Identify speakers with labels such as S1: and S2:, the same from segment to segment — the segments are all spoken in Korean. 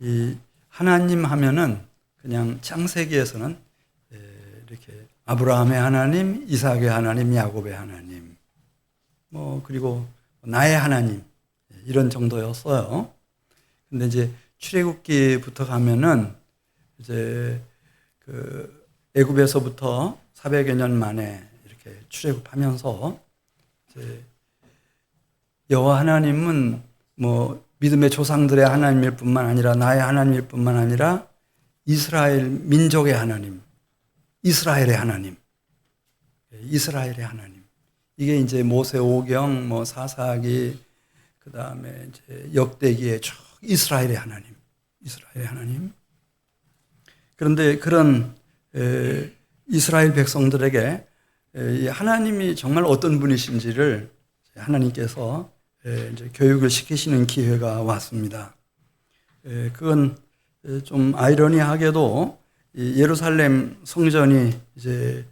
S1: 이 하나님 하면은 그냥 창세기에서는 이렇게 아브라함의 하나님, 이삭의 하나님, 야곱의 하나님, 그리고 나의 하나님 이런 정도였어요. 근데 이제 출애굽기부터 가면은 이제 그 애굽에서부터 400여 년 만에 이렇게 출애굽하면서 이제 여호와 하나님은 믿음의 조상들의 하나님일 뿐만 아니라 나의 하나님일 뿐만 아니라 이스라엘 민족의 하나님, 이스라엘의 하나님, 이스라엘의 하나님. 이게 이제 모세오경, 사사기, 그 다음에 이제 역대기에 쭉 이스라엘의 하나님, 이스라엘의 하나님. 그런데 그런 이스라엘 백성들에게 하나님이 정말 어떤 분이신지를 하나님께서 이제 교육을 시키시는 기회가 왔습니다. 그건 좀 아이러니하게도 예루살렘 성전이 이제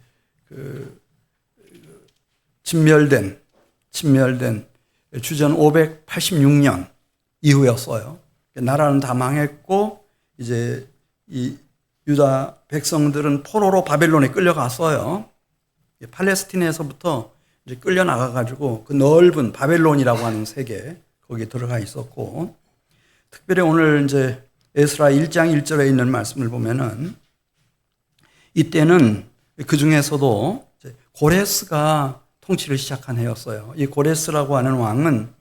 S1: 침멸된 주전 586년 이후였어요. 나라는 다 망했고 이제 이 유다 백성들은 포로로 바벨론에 끌려갔어요. 팔레스틴에서부터 이제 끌려 나가가지고 그 넓은 바벨론이라고 하는 세계 거기에 들어가 있었고, 특별히 오늘 이제 에스라 1장 1절에 있는 말씀을 보면은 이때는 그 중에서도 고레스가 통치를 시작한 해였어요. 이 고레스라고 하는 왕은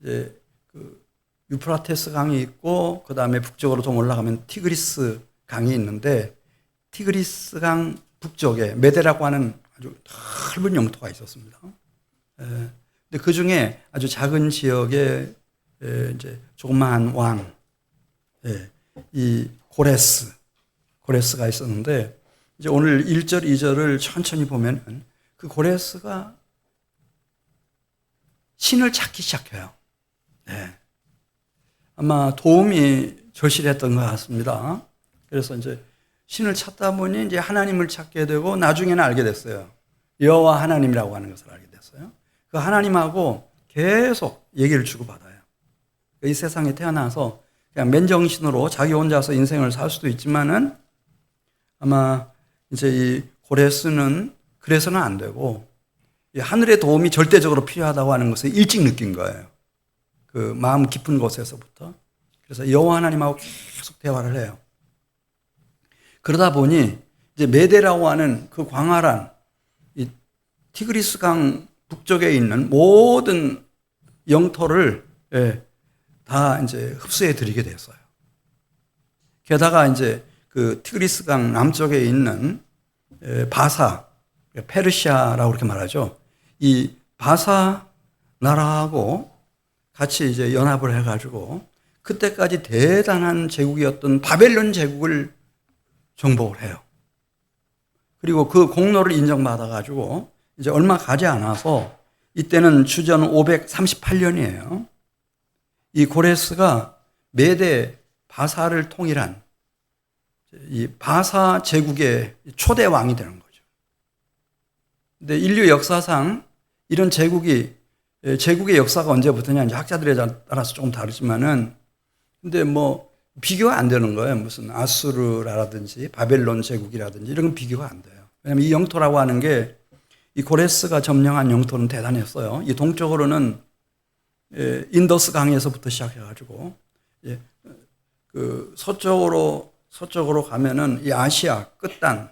S1: 이제 그 유프라테스 강이 있고 그 다음에 북쪽으로 좀 올라가면 티그리스 강이 있는데 티그리스 강 북쪽에 메대라고 하는 아주 넓은 영토가 있었습니다. 근데 그 중에 아주 작은 지역에 이제 조그마한 왕, 이 고레스가 있었는데 이제 오늘 1절, 2절을 천천히 보면 그 고레스가 신을 찾기 시작해요. 아마 도움이 절실했던 것 같습니다. 그래서 이제 신을 찾다 보니 이제 하나님을 찾게 되고 나중에는 알게 됐어요. 여호와 하나님이라고 하는 것을 알게 됐어요. 그 하나님하고 계속 얘기를 주고받아요. 이 세상에 태어나서 그냥 맨정신으로 자기 혼자서 인생을 살 수도 있지만은 아마 이제 이 고레스는 그래서는 안 되고 이 하늘의 도움이 절대적으로 필요하다고 하는 것을 일찍 느낀 거예요. 그 마음 깊은 곳에서부터. 그래서 여호와 하나님하고 계속 대화를 해요. 그러다 보니 이제 메대라고 하는 그 광활한 이 티그리스 강 북쪽에 있는 모든 영토를 다 이제 흡수해 들이게 됐어요. 게다가 이제 그 티그리스 강 남쪽에 있는 바사, 페르시아라고 그렇게 말하죠. 이 바사 나라하고 같이 이제 연합을 해가지고 그때까지 대단한 제국이었던 바벨론 제국을 정복을 해요. 그리고 그 공로를 인정받아가지고 이제 얼마 가지 않아서 이때는 주전 538년이에요. 이 고레스가 메대 바사를 통일한 이 바사 제국의 초대 왕이 되는 거죠. 근데 인류 역사상 이런 제국의 역사가 언제부터냐, 이제 학자들에 따라서 조금 다르지만은, 근데 비교가 안 되는 거예요. 무슨 아수르라든지 바벨론 제국이라든지 이런 건 비교가 안 돼요. 왜냐하면 이 영토라고 하는 게 이 고레스가 점령한 영토는 대단했어요. 이 동쪽으로는 인더스 강에서부터 시작해가지고 그 서쪽으로 가면은 이 아시아 끝단,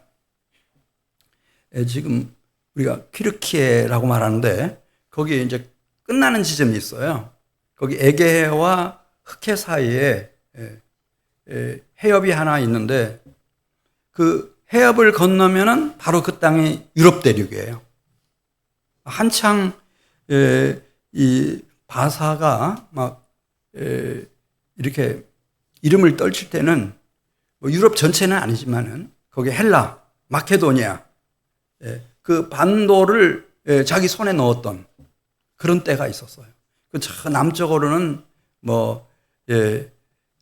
S1: 지금 우리가 퀴르키에라고 말하는데 거기에 이제 끝나는 지점이 있어요. 거기 에게해와 흑해 사이에 해협이 하나 있는데 그 해협을 건너면은 바로 그 땅이 유럽 대륙이에요. 한창 이 바사가 막 이렇게 이름을 떨칠 때는 유럽 전체는 아니지만은 거기 헬라, 마케도니아 그 반도를 자기 손에 넣었던 그런 때가 있었어요. 그 저 남쪽으로는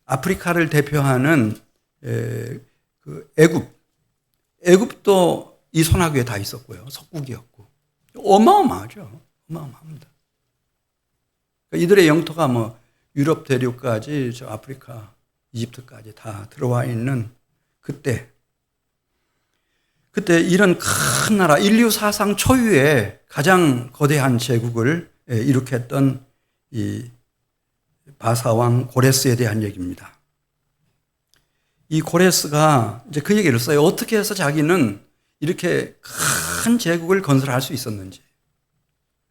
S1: 아프리카를 대표하는 그 애굽도 이 손아귀에 다 있었고요. 석국이었고 어마어마하죠. 어마어마합니다. 그러니까 이들의 영토가 유럽 대륙까지 저 아프리카, 이집트까지 다 들어와 있는 그때 이런 큰 나라, 인류 사상 초유의 가장 거대한 제국을 일으켰던 이 바사왕 고레스에 대한 얘기입니다. 이 고레스가 이제 그 얘기를 써요. 어떻게 해서 자기는 이렇게 큰 제국을 건설할 수 있었는지.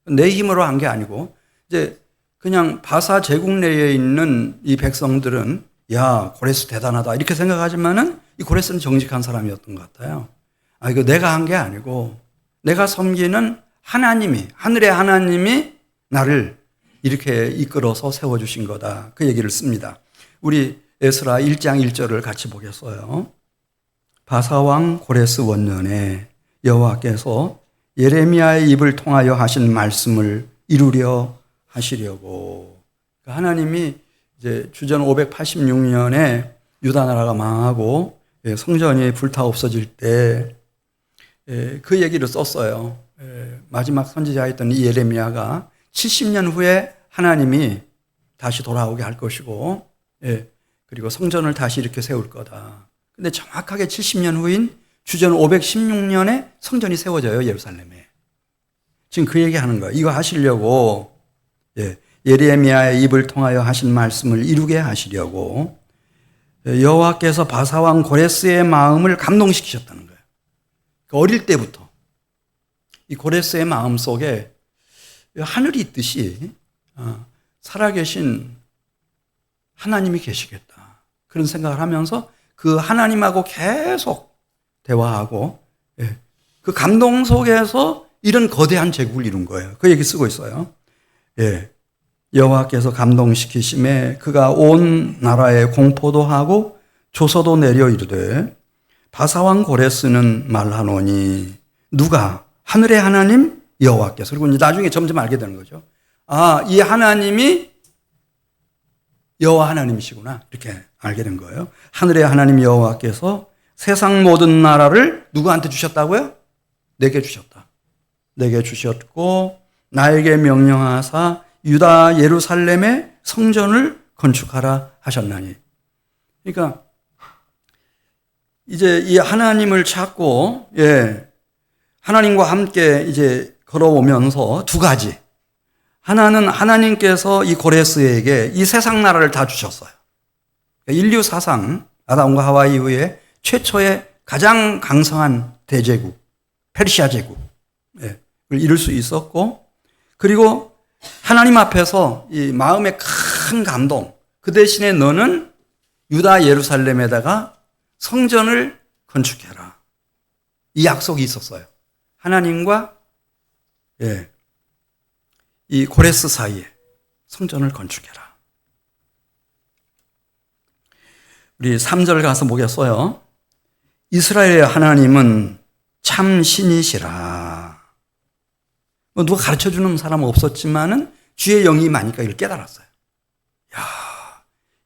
S1: 내 힘으로 한 게 아니고, 이제 그냥 바사 제국 내에 있는 이 백성들은 야, 고레스 대단하다 이렇게 생각하지만은 이 고레스는 정직한 사람이었던 것 같아요. 이거 내가 한 게 아니고 내가 섬기는 하나님이, 하늘의 하나님이 나를 이렇게 이끌어서 세워주신 거다. 그 얘기를 씁니다. 우리 에스라 1장 1절을 같이 보겠어요. 바사왕 고레스 원년에 여호와께서 예레미야의 입을 통하여 하신 말씀을 이루려 하시려고. 하나님이 이제 주전 586년에 유다 나라가 망하고 성전이 불타 없어질 때 그 얘기를 썼어요. 마지막 선지자였던 이 예레미야가 70년 후에 하나님이 다시 돌아오게 할 것이고, 그리고 성전을 다시 이렇게 세울 거다. 근데 정확하게 70년 후인 주전 516년에 성전이 세워져요, 예루살렘에. 지금 그 얘기 하는 거예요. 이거 하시려고, 예레미야의 입을 통하여 하신 말씀을 이루게 하시려고 여호와께서 바사왕 고레스의 마음을 감동시키셨다는 거예요. 어릴 때부터 이 고레스의 마음 속에 하늘이 있듯이 살아계신 하나님이 계시겠다. 그런 생각을 하면서 그 하나님하고 계속 대화하고 그 감동 속에서 이런 거대한 제국을 이룬 거예요. 그 얘기 쓰고 있어요. 여호와께서 감동시키심에 그가 온 나라에 공포도 하고 조서도 내려 이르되 바사왕 고레스는 말하노니 누가? 하늘의 하나님 여호와께서. 그리고 이제 나중에 점점 알게 되는 거죠. 이 하나님이 여호와 하나님이시구나. 이렇게 알게 된 거예요. 하늘의 하나님 여호와께서 세상 모든 나라를 누구한테 주셨다고요? 내게 주셨다. 내게 주셨고 나에게 명령하사 유다 예루살렘에 성전을 건축하라 하셨나니. 그러니까 이제 이 하나님을 찾고 하나님과 함께 이제 걸어오면서 두 가지. 하나는 하나님께서 이 고레스에게 이 세상 나라를 다 주셨어요. 인류 사상 아담과 하와 이후에 최초의 가장 강성한 대제국 페르시아 제국을 이룰 수 있었고, 그리고 하나님 앞에서 이 마음의 큰 감동, 그 대신에 너는 유다 예루살렘에다가 성전을 건축해라. 이 약속이 있었어요. 하나님과 이 고레스 사이에 성전을 건축해라. 우리 3절 가서 보겠어요. 이스라엘의 하나님은 참 신이시라. 누가 가르쳐주는 사람은 없었지만은 주의 영이 많으니까 이걸 깨달았어요.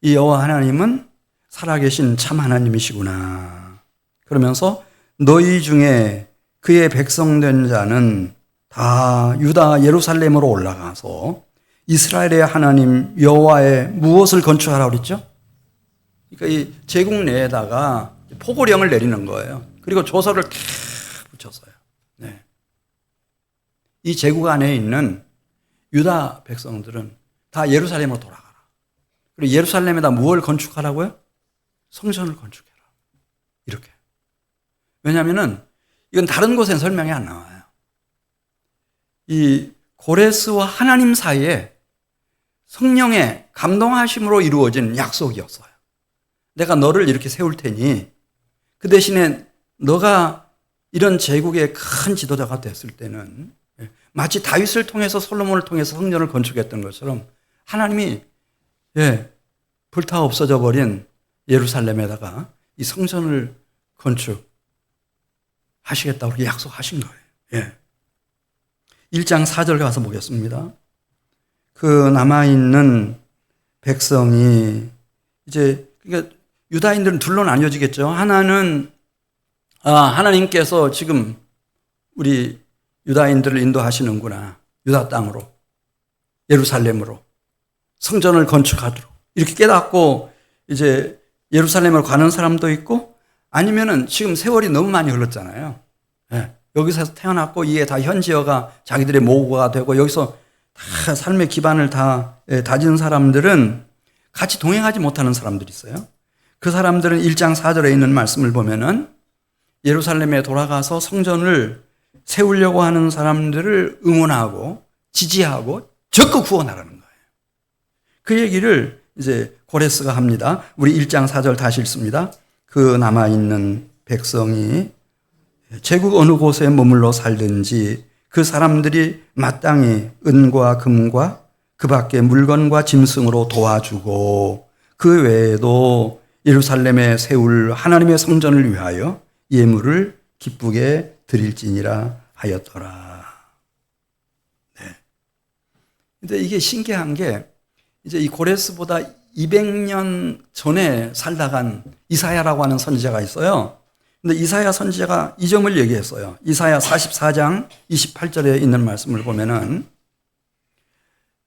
S1: 이 여호와 하나님은 살아계신 참 하나님이시구나. 그러면서 너희 중에 그의 백성된 자는 다 유다 예루살렘으로 올라가서 이스라엘의 하나님 여호와의 무엇을 건축하라고 그랬죠? 그러니까 이 제국 내에다가 포고령을 내리는 거예요. 그리고 조서를 탁 붙였어요. 이 제국 안에 있는 유다 백성들은 다 예루살렘으로 돌아가라. 그리고 예루살렘에다 무엇을 건축하라고요? 성전을 건축해라. 이렇게. 왜냐하면은 이건 다른 곳엔 설명이 안 나와요. 이 고레스와 하나님 사이에 성령의 감동하심으로 이루어진 약속이었어요. 내가 너를 이렇게 세울 테니 그 대신에 너가 이런 제국의 큰 지도자가 됐을 때는 마치 다윗을 통해서 솔로몬을 통해서 성전을 건축했던 것처럼 하나님이 불타 없어져 버린 예루살렘에다가 이 성전을 건축하시겠다고 그렇게 약속하신 거예요. 1장 4절 가서 보겠습니다. 그 남아있는 백성이 이제 그러니까 유다인들은 둘로 나뉘어지겠죠. 하나는 하나님께서 지금 우리 유다인들을 인도하시는구나. 유다 땅으로, 예루살렘으로. 성전을 건축하도록 이렇게 깨닫고 이제 예루살렘을 가는 사람도 있고, 아니면은 지금 세월이 너무 많이 흘렀잖아요. 예. 여기서 태어났고 이게 다 현지어가 자기들의 모국어가 되고 여기서 다 삶의 기반을 다 다진 사람들은 같이 동행하지 못하는 사람들이 있어요. 그 사람들은 1장 4절에 있는 말씀을 보면은 예루살렘에 돌아가서 성전을 세우려고 하는 사람들을 응원하고 지지하고 적극 구원하라는 거예요. 그 얘기를 이제 고레스가 합니다. 우리 1장 4절 다시 읽습니다. 그 남아있는 백성이 제국 어느 곳에 머물러 살든지 그 사람들이 마땅히 은과 금과 그 밖에 물건과 짐승으로 도와주고 그 외에도 예루살렘에 세울 하나님의 성전을 위하여 예물을 기쁘게 드릴지니라 하였더라. 네. 근데 이게 신기한 게 이제 이 고레스보다 200년 전에 살다 간 이사야라고 하는 선지자가 있어요. 근데 이사야 선지자가 이 점을 얘기했어요. 이사야 44장 28절에 있는 말씀을 보면은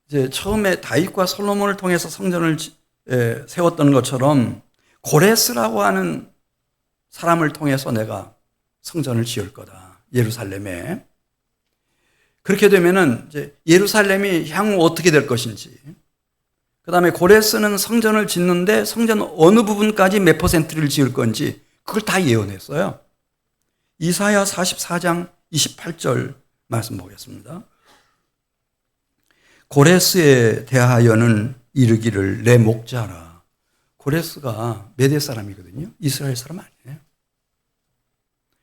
S1: 이제 처음에 다윗과 솔로몬을 통해서 성전을 세웠던 것처럼 고레스라고 하는 사람을 통해서 내가 성전을 지을 거다. 예루살렘에. 그렇게 되면은 이제 예루살렘이 향후 어떻게 될 것인지. 그 다음에 고레스는 성전을 짓는데 성전 어느 부분까지 몇 퍼센트를 지을 건지 그걸 다 예언했어요. 이사야 44장 28절 말씀 보겠습니다. 고레스에 대하여는 이르기를 내 목자라. 고레스가 메대 사람이거든요. 이스라엘 사람 아니에요.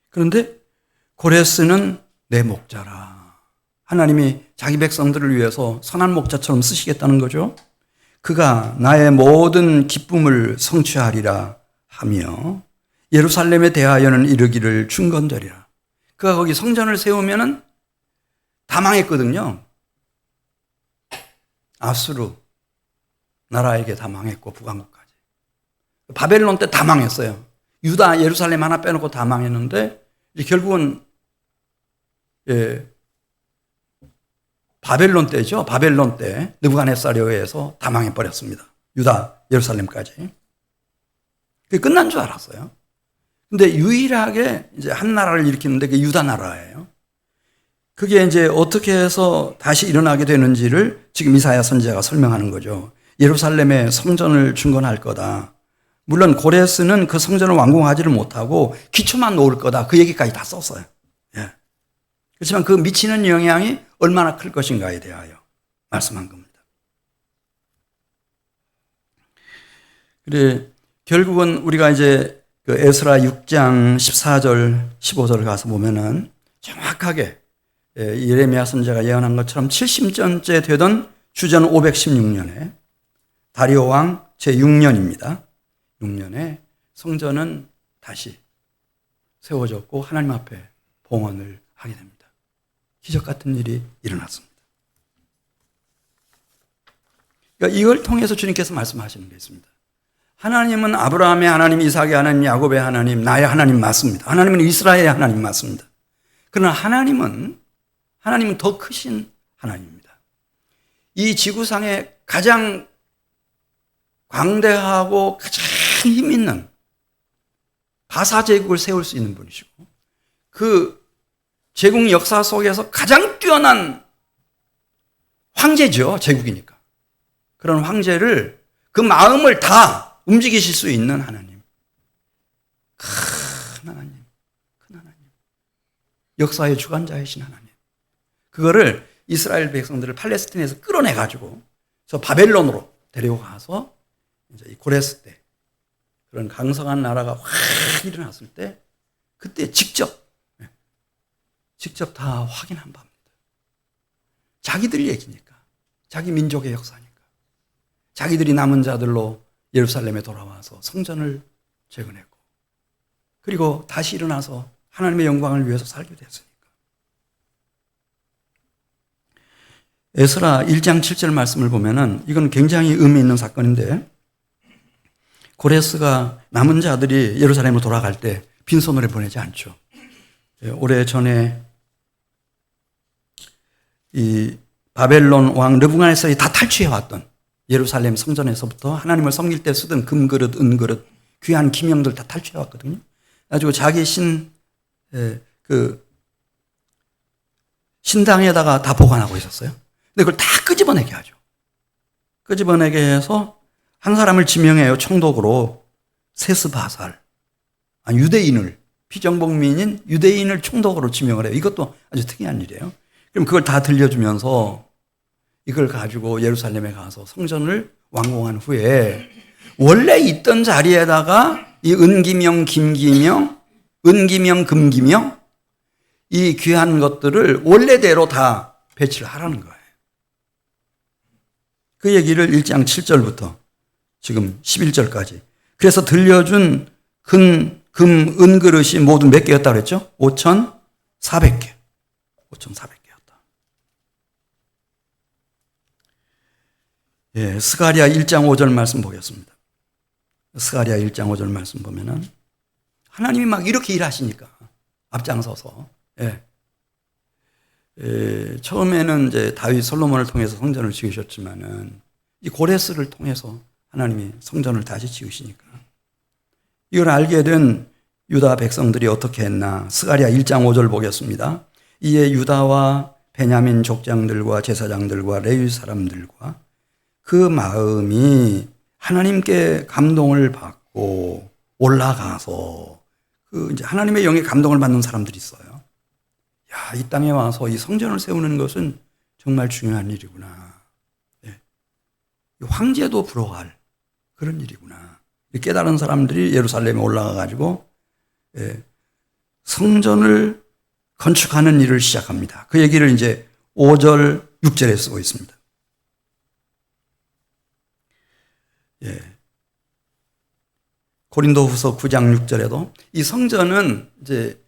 S1: 그런데 고레스는 내 목자라. 하나님이 자기 백성들을 위해서 선한 목자처럼 쓰시겠다는 거죠. 그가 나의 모든 기쁨을 성취하리라 하며 예루살렘에 대하여는 이르기를 중건되리라. 그가 거기 성전을 세우면은 다 망했거든요. 아수르 나라에게 다 망했고 북왕국까지. 바벨론 때 다 망했어요. 유다 예루살렘 하나 빼놓고 다 망했는데 이제 결국은 바벨론 때죠. 바벨론 때 느부갓네살에 의해서 다 망해버렸습니다. 유다 예루살렘까지. 그게 끝난 줄 알았어요. 근데 유일하게 이제 한 나라를 일으키는데 그게 유다 나라예요. 그게 이제 어떻게 해서 다시 일어나게 되는지를 지금 이사야 선지자가 설명하는 거죠. 예루살렘에 성전을 중건할 거다. 물론 고레스는 그 성전을 완공하지를 못하고 기초만 놓을 거다. 그 얘기까지 다 썼어요. 예. 그렇지만 그 미치는 영향이 얼마나 클 것인가에 대하여 말씀한 겁니다. 그래 결국은 우리가 이제 그 에스라 6장 14절 15절을 가서 보면은 정확하게 예레미야 선지자가 예언한 것처럼 70년째 되던 주전 516년에 다리오 왕 제6년입니다. 6년에 성전은 다시 세워졌고 하나님 앞에 봉헌을 하게 됩니다. 기적 같은 일이 일어났습니다. 그러니까 이걸 통해서 주님께서 말씀하시는 게 있습니다. 하나님은 아브라함의 하나님, 이삭의 하나님, 야곱의 하나님, 나의 하나님 맞습니다. 하나님은 이스라엘의 하나님 맞습니다. 그러나 하나님은 더 크신 하나님입니다. 이 지구상에 가장 광대하고 가장 힘 있는 바사제국을 세울 수 있는 분이시고 그 제국 역사 속에서 가장 뛰어난 황제죠. 제국이니까. 그런 황제를 그 마음을 다 움직이실 수 있는 하나님. 큰 하나님. 큰 하나님. 역사의 주관자이신 하나님. 그거를 이스라엘 백성들을 팔레스틴에서 끌어내가지고 저 바벨론으로 데려가서 이제 이 고레스 때 그런 강성한 나라가 확 일어났을 때 그때 직접 다 확인한 바입니다. 자기들 얘기니까. 자기 민족의 역사니까. 자기들이 남은 자들로 예루살렘에 돌아와서 성전을 재건했고 그리고 다시 일어나서 하나님의 영광을 위해서 살게 됐으니까. 에스라 1장 7절 말씀을 보면은 이건 굉장히 의미 있는 사건인데 고레스가 남은 자들이 예루살렘으로 돌아갈 때 빈손으로 보내지 않죠. 오래전에 이 바벨론 왕 느부갓네살이 다 탈취해 왔던 예루살렘 성전에서부터 하나님을 섬길 때 쓰던 금그릇, 은그릇, 귀한 기명들 다 탈취해왔거든요. 가지고 자기 신당에다가 다 보관하고 있었어요. 근데 그걸 다 끄집어내게 하죠. 끄집어내게 해서 한 사람을 지명해요. 총독으로. 세스바살. 유대인을, 피정복민인 유대인을 총독으로 지명을 해요. 이것도 아주 특이한 일이에요. 그럼 그걸 다 들려주면서 이걸 가지고 예루살렘에 가서 성전을 완공한 후에 원래 있던 자리에다가 이 은기명, 김기명, 은기명, 금기명 이 귀한 것들을 원래대로 다 배치를 하라는 거예요. 그 얘기를 1장 7절부터 지금 11절까지. 그래서 들려준 금, 은그릇이 모두 몇 개였다고 그랬죠? 5,400개. 5,400개였다. 예, 스가랴 1장 5절 말씀 보겠습니다. 스가랴 1장 5절 말씀 보면은 하나님이 막 이렇게 일하시니까 앞장서서 처음에는 이제 다윗 솔로몬을 통해서 성전을 지으셨지만은 이 고레스를 통해서 하나님이 성전을 다시 지으시니까 이걸 알게 된 유다 백성들이 어떻게 했나. 스가랴 1장 5절 보겠습니다. 이에 유다와 베냐민 족장들과 제사장들과 레위 사람들과 그 마음이 하나님께 감동을 받고 올라가서 이제 하나님의 영에 감동을 받는 사람들이 있어요. 야, 이 땅에 와서 이 성전을 세우는 것은 정말 중요한 일이구나. 황제도 부러워할 그런 일이구나. 깨달은 사람들이 예루살렘에 올라가 가지고 성전을 건축하는 일을 시작합니다. 그 얘기를 이제 5절, 6절에 쓰고 있습니다. 고린도후서 9장 6절에도 이 성전은 이제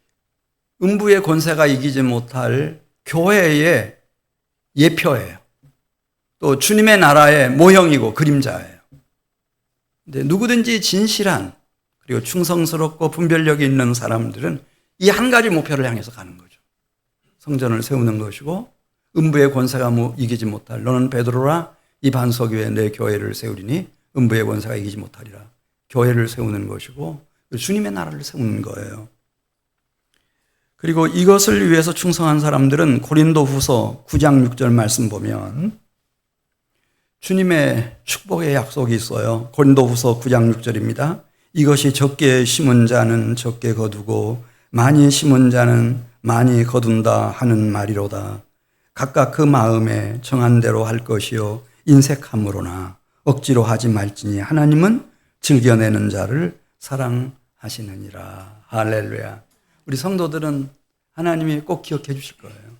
S1: 음부의 권세가 이기지 못할 교회의 예표예요. 또 주님의 나라의 모형이고 그림자예요. 근데 누구든지 진실한 그리고 충성스럽고 분별력이 있는 사람들은 이 한 가지 목표를 향해서 가는 거죠. 성전을 세우는 것이고 음부의 권세가 이기지 못할 너는 베드로라 이 반석 위에 내 교회를 세우리니 음부의 권세가 이기지 못하리라. 교회를 세우는 것이고 주님의 나라를 세우는 거예요. 그리고 이것을 위해서 충성한 사람들은 고린도후서 9장 6절 말씀 보면 주님의 축복의 약속이 있어요. 고린도후서 9장 6절입니다. 이것이 적게 심은 자는 적게 거두고 많이 심은 자는 많이 거둔다 하는 말이로다. 각각 그 마음에 정한 대로 할 것이요 인색함으로나 억지로 하지 말지니 하나님은 즐겨내는 자를 사랑하시느니라. 할렐루야. 우리 성도들은 하나님이 꼭 기억해 주실 거예요.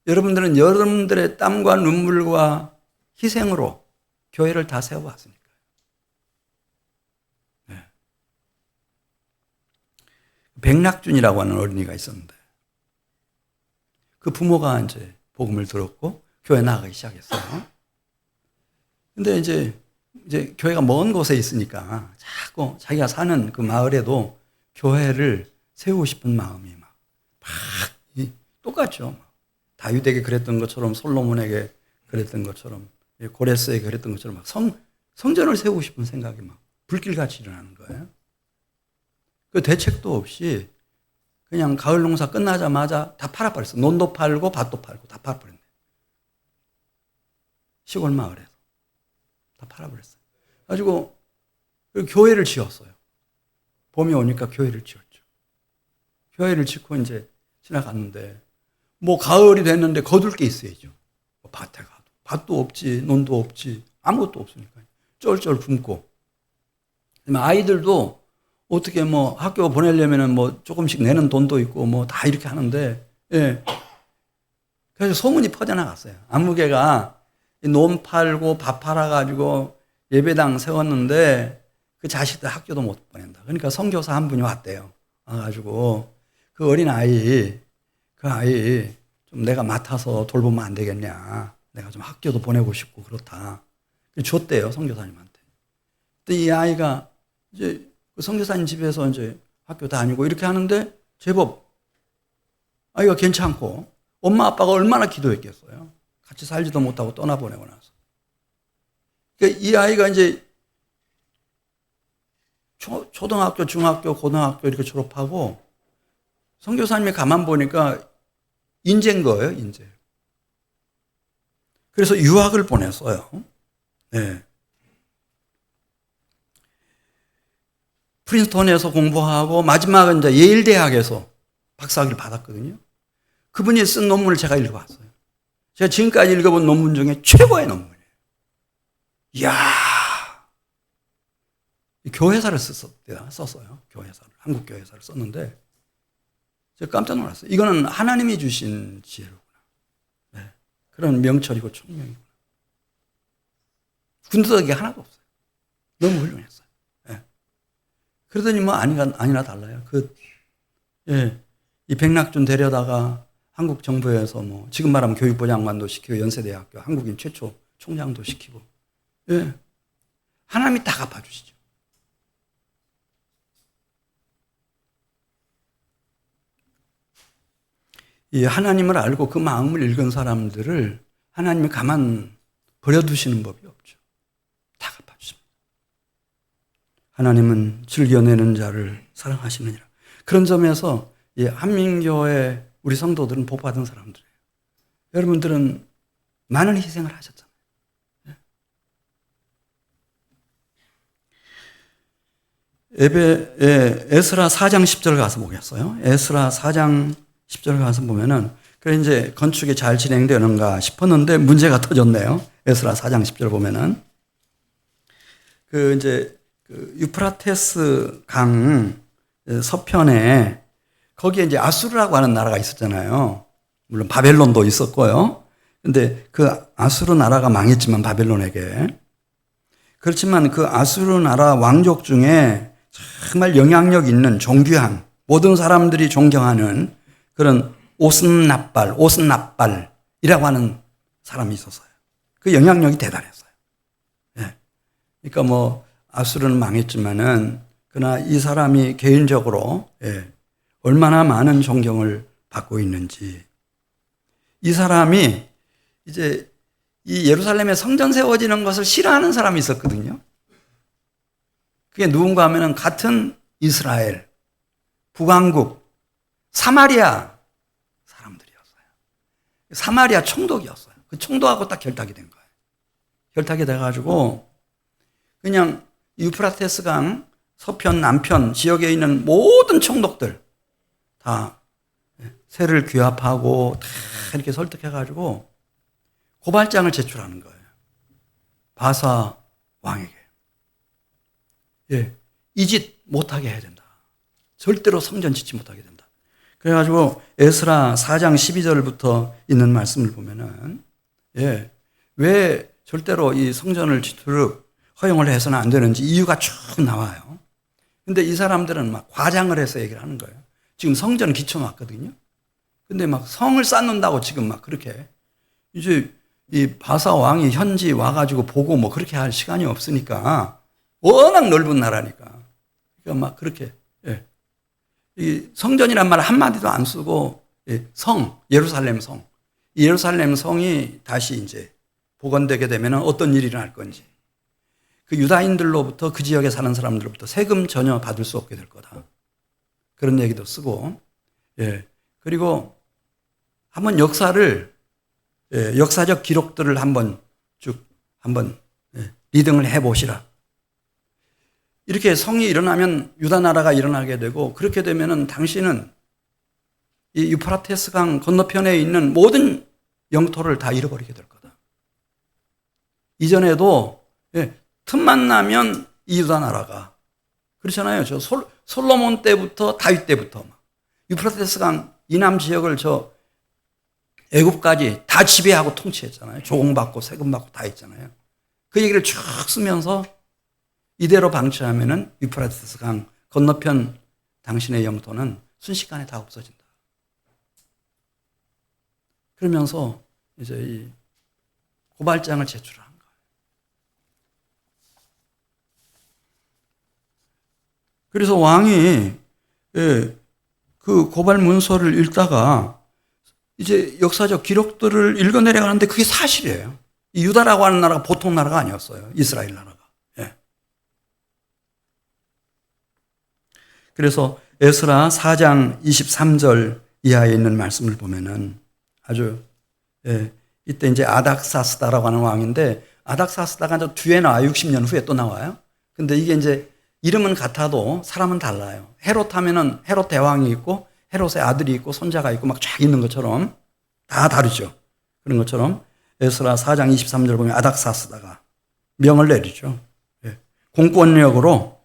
S1: 여러분들은 여러분들의 땀과 눈물과 희생으로 교회를 다 세워왔으니까요. 백낙준이라고 하는 어린이가 있었는데 그 부모가 이제 복음을 들었고 교회 나가기 시작했어요. 근데 이제 교회가 먼 곳에 있으니까 자꾸 자기가 사는 그 마을에도 교회를 세우고 싶은 마음이 막 똑같죠. 다윗에게 그랬던 것처럼 솔로몬에게 그랬던 것처럼 고레스에게 그랬던 것처럼 막 성전을 세우고 싶은 생각이 막 불길같이 일어나는 거예요. 그 대책도 없이 그냥 가을 농사 끝나자마자 다 팔아버렸어. 논도 팔고 밭도 팔고 다 팔아버렸네. 시골 마을에서 다 팔아버렸어요. 가지고 교회를 지었어요. 봄이 오니까 교회를 지었죠. 교회를 짓고 이제 지나갔는데 뭐 가을이 됐는데 거둘 게 있어야죠. 밭에 가도 밭도 없지, 논도 없지, 아무것도 없으니까 쩔쩔 굶고. 아이들도 어떻게 뭐 학교 보내려면은 뭐 조금씩 내는 돈도 있고 뭐 다 이렇게 하는데, 그래서 소문이 퍼져나갔어요. 아무개가 논 팔고 밥 팔아가지고 예배당 세웠는데 그 자식들 학교도 못 보낸다. 그러니까 선교사 한 분이 왔대요. 와가지고 그 어린 아이, 그 아이 좀 내가 맡아서 돌보면 안 되겠냐. 내가 좀 학교도 보내고 싶고 그렇다. 줬대요, 선교사님한테. 근데 이 아이가 이제 그 선교사님 집에서 이제 학교 다니고 이렇게 하는데 제법 아이가 괜찮고 엄마 아빠가 얼마나 기도했겠어요. 같이 살지도 못하고 떠나보내고 나서. 그러니까 이 아이가 이제 초등학교, 중학교, 고등학교 이렇게 졸업하고 선교사님이 가만 보니까 인재인 거예요, 인재. 그래서 유학을 보냈어요. 네. 프린스턴에서 공부하고 마지막은 이제 예일 대학에서 박사학위를 받았거든요. 그분이 쓴 논문을 제가 읽어봤어요. 제가 지금까지 읽어본 논문 중에 최고의 논문이에요. 이야, 교회사를 썼어요. 교회사를, 한국 교회사를 썼는데 제가 깜짝 놀랐어요. 이거는 하나님이 주신 지혜로구나. 네. 그런 명철이고 총명이구나. 군더더기 하나도 없어요. 너무 훌륭했어요. 네. 그러더니 뭐 아니나 달라요. 이 백낙준 데려다가 한국 정부에서 뭐 지금 말하면 교육부 장관도 시키고 연세대학교 한국인 최초 총장도 시키고, 예. 하나님이 다 갚아주시죠. 이 하나님을 알고 그 마음을 읽은 사람들을 하나님이 가만 버려두시는 법이 없죠. 다 갚아주십니다. 하나님은 즐겨내는 자를 사랑하시느니라. 그런 점에서 이 한민교회 우리 성도들은 복받은 사람들이에요. 여러분들은 많은 희생을 하셨잖아요. 에스라 4장 10절 가서 보겠어요. 에스라 4장 10절 가서 보면은, 그래 이제 건축이 잘 진행되는가 싶었는데 문제가 터졌네요. 에스라 4장 10절 보면은. 유프라테스 강 서편에 거기에 이제 아수르라고 하는 나라가 있었잖아요. 물론 바벨론도 있었고요. 근데 그 아수르 나라가 망했지만 바벨론에게. 그렇지만 그 아수르 나라 왕족 중에 정말 영향력 있는 존귀한 모든 사람들이 존경하는 그런 오스납발이라고 하는 사람이 있었어요. 그 영향력이 대단했어요. 예. 그러니까 뭐 아수르는 망했지만은 그러나 이 사람이 개인적으로 얼마나 많은 존경을 받고 있는지. 이 사람이 이제 이 예루살렘에 성전 세워지는 것을 싫어하는 사람이 있었거든요. 그게 누군가 하면은 같은 이스라엘, 북왕국, 사마리아 사람들이었어요. 사마리아 총독이었어요. 그 총독하고 딱 결탁이 된 거예요. 결탁이 돼가지고 그냥 유프라테스 강 서편, 남편 지역에 있는 모든 총독들 다 세를 규합하고 다 이렇게 설득해가지고 고발장을 제출하는 거예요. 바사 왕에게. 이 짓 못하게 해야 된다. 절대로 성전 짓지 못하게 된다. 그래가지고 에스라 4장 12절부터 있는 말씀을 보면은, 왜 절대로 이 성전을 짓도록 허용을 해서는 안 되는지 이유가 쭉 나와요. 근데 이 사람들은 막 과장을 해서 얘기를 하는 거예요. 지금 성전 기초 놨거든요. 근데 막 성을 쌓는다고 지금 막 그렇게 이제 이 바사 왕이 현지 와가지고 보고 뭐 그렇게 할 시간이 없으니까 워낙 넓은 나라니까. 그러니까 막 그렇게, 이 성전이란 말 한마디도 안 쓰고, 예루살렘 성. 이 예루살렘 성이 다시 이제 복원되게 되면 어떤 일이 일어날 건지. 그 유다인들로부터 그 지역에 사는 사람들로부터 세금 전혀 받을 수 없게 될 거다. 그런 얘기도 쓰고, 그리고 한번 역사적 기록들을 한번 리딩을 해보시라. 이렇게 성이 일어나면 유다 나라가 일어나게 되고, 그렇게 되면은 당신은 이 유프라테스 강 건너편에 있는 모든 영토를 다 잃어버리게 될 거다. 이전에도 틈만 나면 이 유다 나라가 그렇잖아요. 저 솔로몬 때부터 다윗 때부터 유프라테스 강 이남 지역을 저 애굽까지 다 지배하고 통치했잖아요. 조공받고 세금받고 다 했잖아요. 그 얘기를 쭉 쓰면서 이대로 방치하면은 유프라테스 강 건너편 당신의 영토는 순식간에 다 없어진다. 그러면서 이제 이 고발장을 제출한 거예요. 그래서 왕이 그 고발 문서를 읽다가 이제 역사적 기록들을 읽어내려가는데 그게 사실이에요. 이 유다라고 하는 나라가 보통 나라가 아니었어요. 이스라엘 나라가. 예. 그래서 에스라 4장 23절 이하에 있는 말씀을 보면은 아주 이때 이제 아닥사스다라고 하는 왕인데, 아닥사스다가 이제 뒤에 나와요. 60년 후에 또 나와요. 근데 이게 이제 이름은 같아도 사람은 달라요. 헤롯 하면은 헤롯 대왕이 있고 헤롯의 아들이 있고 손자가 있고 막 쫙 있는 것처럼 다 다르죠. 그런 것처럼 에스라 4장 23절 보면 아닥사스다가 명을 내리죠. 공권력으로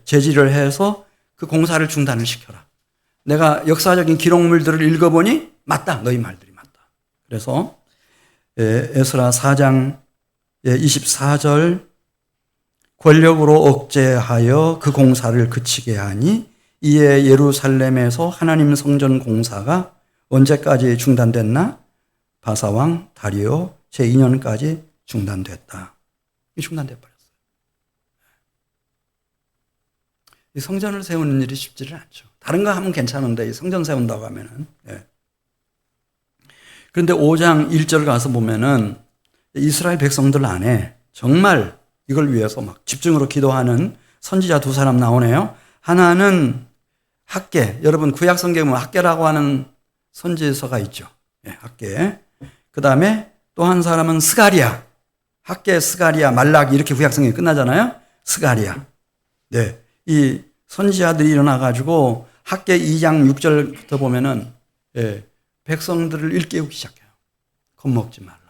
S1: 제지를 해서 그 공사를 중단을 시켜라. 내가 역사적인 기록물들을 읽어보니 맞다. 너희 말들이 맞다. 그래서 에스라 4장 24절 권력으로 억제하여 그 공사를 그치게 하니 이에 예루살렘에서 하나님 성전 공사가 언제까지 중단됐나? 바사왕 다리오 제2년까지 중단됐다. 중단돼 버렸어요. 이 성전을 세우는 일이 쉽지는 않죠. 다른 거 하면 괜찮은데 이 성전 세운다고 하면은. 그런데 5장 1절 가서 보면은 이스라엘 백성들 안에 정말 이걸 위해서 막 집중으로 기도하는 선지자 두 사람 나오네요. 하나는 학개, 여러분 구약 성경에 보면 학개라고 하는 선지서가 있죠. 학개. 그 다음에 또 한 사람은 스가리야. 학개, 스가리야, 말라기 이렇게 구약 성경이 끝나잖아요. 스가리야. 네, 이 선지자들이 일어나가지고 학개 2장 6절부터 보면은 백성들을 일깨우기 시작해요. 겁먹지 말라.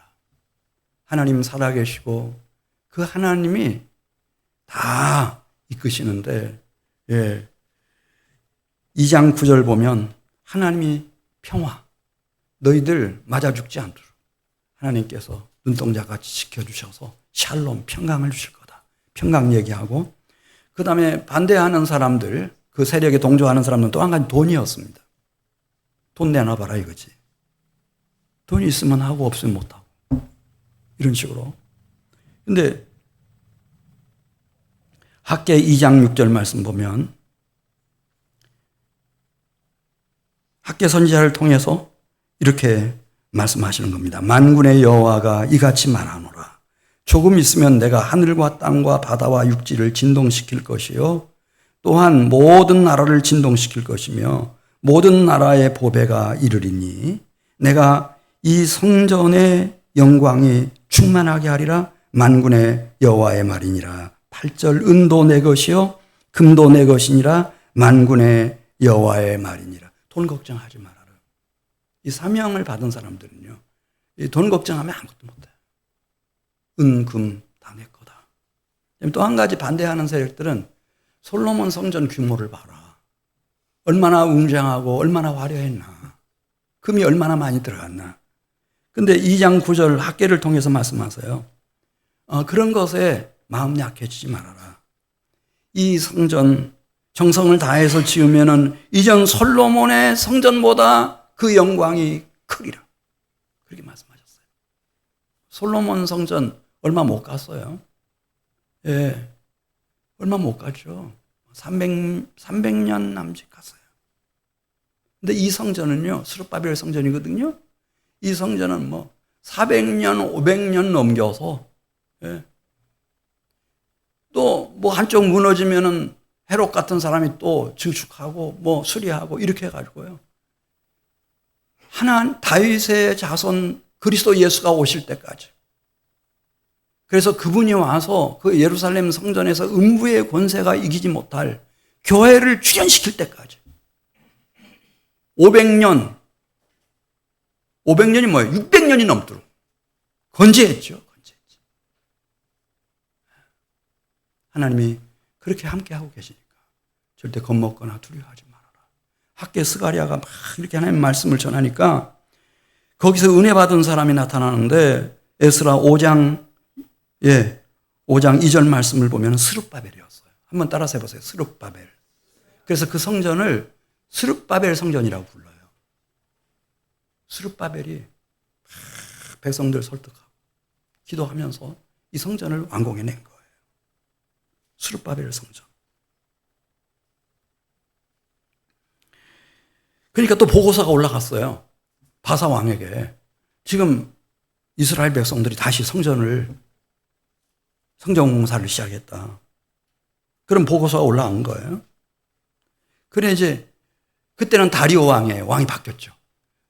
S1: 하나님 살아계시고 그 하나님이 다 이끄시는데 2장 9절 보면 하나님이 평화, 너희들 맞아 죽지 않도록 하나님께서 눈동자같이 지켜주셔서 샬롬, 평강을 주실 거다. 평강 얘기하고 그 다음에 반대하는 사람들, 그 세력에 동조하는 사람들은 또 한 가지 돈이었습니다. 돈 내놔봐라 이거지. 돈이 있으면 하고 없으면 못하고 이런 식으로. 근데 학개 2장 6절 말씀 보면 학개 선지자를 통해서 이렇게 말씀하시는 겁니다. 만군의 여호와가 이같이 말하노라. 조금 있으면 내가 하늘과 땅과 바다와 육지를 진동시킬 것이요 또한 모든 나라를 진동시킬 것이며 모든 나라의 보배가 이르리니 내가 이 성전의 영광이 충만하게 하리라. 만군의 여호와의 말이니라. 8절 은도 내 것이요 금도 내 것이니라. 만군의 여호와의 말이니라. 돈 걱정하지 말아라. 이 사명을 받은 사람들은요, 이 돈 걱정하면 아무것도 못해요. 은, 금 다 내 거다. 또 한 가지 반대하는 세력들은 솔로몬 성전 규모를 봐라. 얼마나 웅장하고 얼마나 화려했나. 금이 얼마나 많이 들어갔나. 근데 2장 9절 학개를 통해서 말씀하세요. 그런 것에 마음 약해지지 말아라. 이 성전 정성을 다해서 지으면은 이전 솔로몬의 성전보다 그 영광이 크리라. 그렇게 말씀하셨어요. 솔로몬 성전 얼마 못 갔어요. 얼마 못 갔죠. 300년 남짓 갔어요. 근데 이 성전은요, 스룹바벨 성전이거든요. 이 성전은 400년, 500년 넘겨서, 또 한쪽 무너지면은 헤롯 같은 사람이 또 증축하고 수리하고 이렇게 해가지고요. 다윗의 자손 그리스도 예수가 오실 때까지. 그래서 그분이 와서 그 예루살렘 성전에서 음부의 권세가 이기지 못할 교회를 출현시킬 때까지. 500년이 뭐예요? 600년이 넘도록 건재했죠. 하나님이 그렇게 함께하고 계시니까 절대 겁먹거나 두려워하지 말아라. 학개 스가랴가 막 이렇게 하나님의 말씀을 전하니까 거기서 은혜 받은 사람이 나타나는데 에스라 5장 2절 말씀을 보면 스룹바벨이었어요. 한번 따라서 해보세요. 스룹바벨. 그래서 그 성전을 스룹바벨 성전이라고 불러요. 스룹바벨이 백성들 설득하고 기도하면서 이 성전을 완공해낸 거예요. 스룹바벨 성전. 그러니까 또 보고서가 올라갔어요. 바사 왕에게. 지금 이스라엘 백성들이 다시 성전 공사를 시작했다. 그런 보고서가 올라온 거예요. 그래 이제 그때는 다리오 왕이에요. 왕이 바뀌었죠.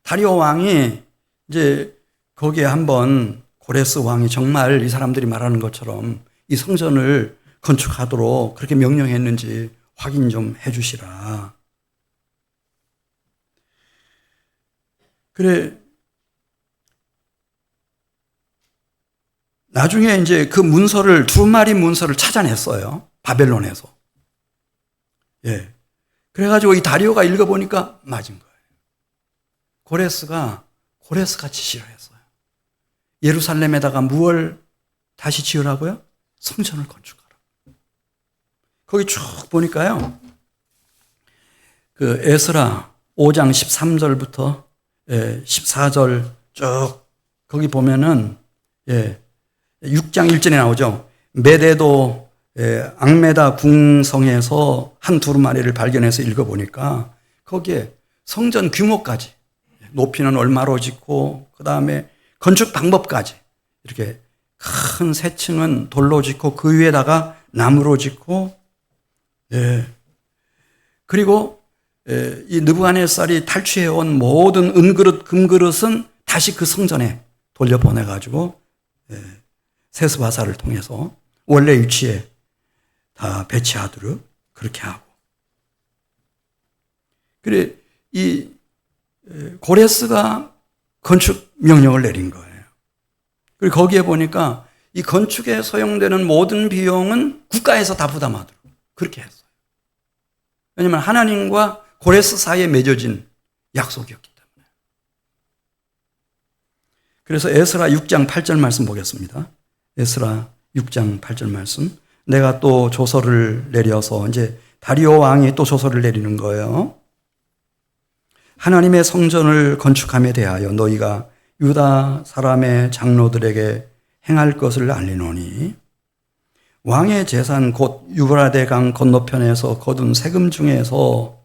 S1: 다리오 왕이 이제 거기에 한번 고레스 왕이 정말 이 사람들이 말하는 것처럼 이 성전을 건축하도록 그렇게 명령했는지 확인 좀 해주시라. 그래 나중에 이제 그 문서를 두 마리 문서를 찾아냈어요. 바벨론에서. 예. 그래가지고 이 다리오가 읽어보니까 맞은 거예요. 고레스가 고레스같이 싫어했어요. 예루살렘에다가 무엇을 다시 지으라고요? 성전을 건축하라. 거기 쭉 보니까요. 그 에스라 5장 13절부터 14절 쭉 거기 보면은 6장 1절에 나오죠. 메대도 앙메다 궁성에서 한 두루마리를 발견해서 읽어보니까 거기에 성전 규모까지 높이는 얼마로 짓고 그 다음에 건축 방법까지 이렇게 큰 세 층은 돌로 짓고 그 위에다가 나무로 짓고 그리고 이 느부갓네살이 탈취해온 모든 은그릇 금그릇은 다시 그 성전에 돌려보내가지고 세스바사를 통해서 원래 위치에 다 배치하도록 그렇게 하고. 그래, 이 고레스가 건축 명령을 내린 거예요. 그리고 거기에 보니까 이 건축에 소용되는 모든 비용은 국가에서 다 부담하도록 그렇게 했어요. 왜냐하면 하나님과 고레스 사이에 맺어진 약속이었기 때문에. 그래서 에스라 6장 8절 말씀 보겠습니다. 에스라 6장 8절 말씀. 내가 또 조서를 내려서 이제 다리오 왕이 또 조서를 내리는 거예요. 하나님의 성전을 건축함에 대하여 너희가 유다 사람의 장로들에게 행할 것을 알리노니 왕의 재산 곧 유브라데 강 건너편에서 거둔 세금 중에서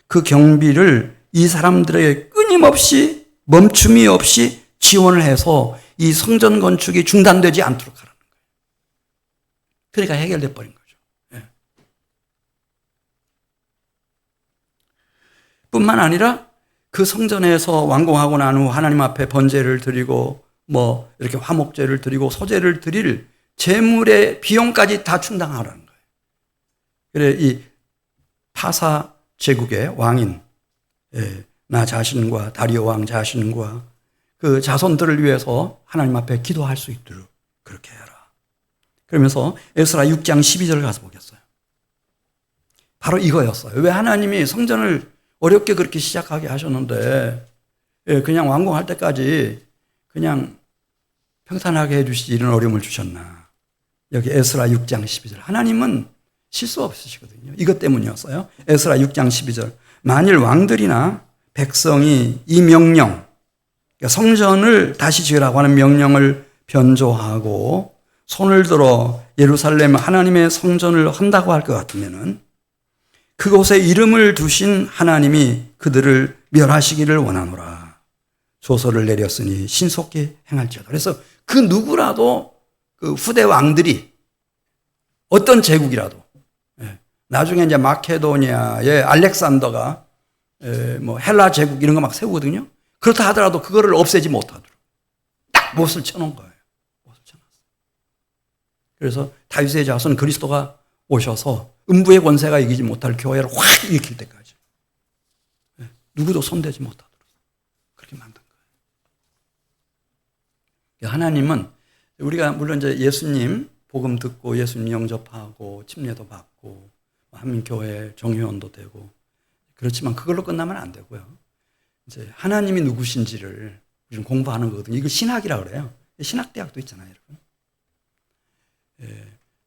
S1: 그 경비를 이 사람들에게 끊임없이 멈춤이 없이 지원을 해서 이 성전 건축이 중단되지 않도록 하라는 거예요. 그러니까 해결돼 버린 거죠. 뿐만 아니라 그 성전에서 완공하고 난 후 하나님 앞에 번제를 드리고 뭐 이렇게 화목제를 드리고 소제를 드릴 재물의 비용까지 다 충당하라는 거예요. 그래 이 파사 제국의 왕인 나 자신과 다리오 왕 자신과 그 자손들을 위해서 하나님 앞에 기도할 수 있도록 그렇게 해라. 그러면서 에스라 6장 12절을 가서 보겠어요. 바로 이거였어요. 왜 하나님이 성전을 어렵게 그렇게 시작하게 하셨는데 그냥 완공할 때까지 그냥 평탄하게 해주시지 이런 어려움을 주셨나. 여기 에스라 6장 12절. 하나님은 실수 없으시거든요. 이것 때문이었어요. 에스라 6장 12절. 만일 왕들이나 백성이 이 명령, 그러니까 성전을 다시 지으라고 하는 명령을 변조하고 손을 들어 예루살렘 하나님의 성전을 한다고 할 것 같으면은 그곳에 이름을 두신 하나님이 그들을 멸하시기를 원하노라. 조서를 내렸으니 신속히 행할지어다. 그래서 그 누구라도 그 후대 왕들이 어떤 제국이라도 나중에 이제 마케도니아의 알렉산더가 뭐 헬라 제국 이런 거 막 세우거든요. 그렇다 하더라도 그거를 없애지 못하도록 딱 못을 쳐놓은 거예요. 못을 쳐놨어요. 그래서 다윗의 자손 그리스도가 오셔서 음부의 권세가 이기지 못할 교회를 확 일으킬 때까지 누구도 손대지 못하도록 그렇게 만든 거예요. 하나님은 우리가 물론 이제 예수님 복음 듣고 예수님 영접하고 침례도 받고 한민교회 정회원도 되고 그렇지만 그걸로 끝나면 안 되고요. 이제 하나님이 누구신지를 우리는 공부하는 거거든요. 이걸 신학이라고 그래요. 신학대학도 있잖아요, 여러분.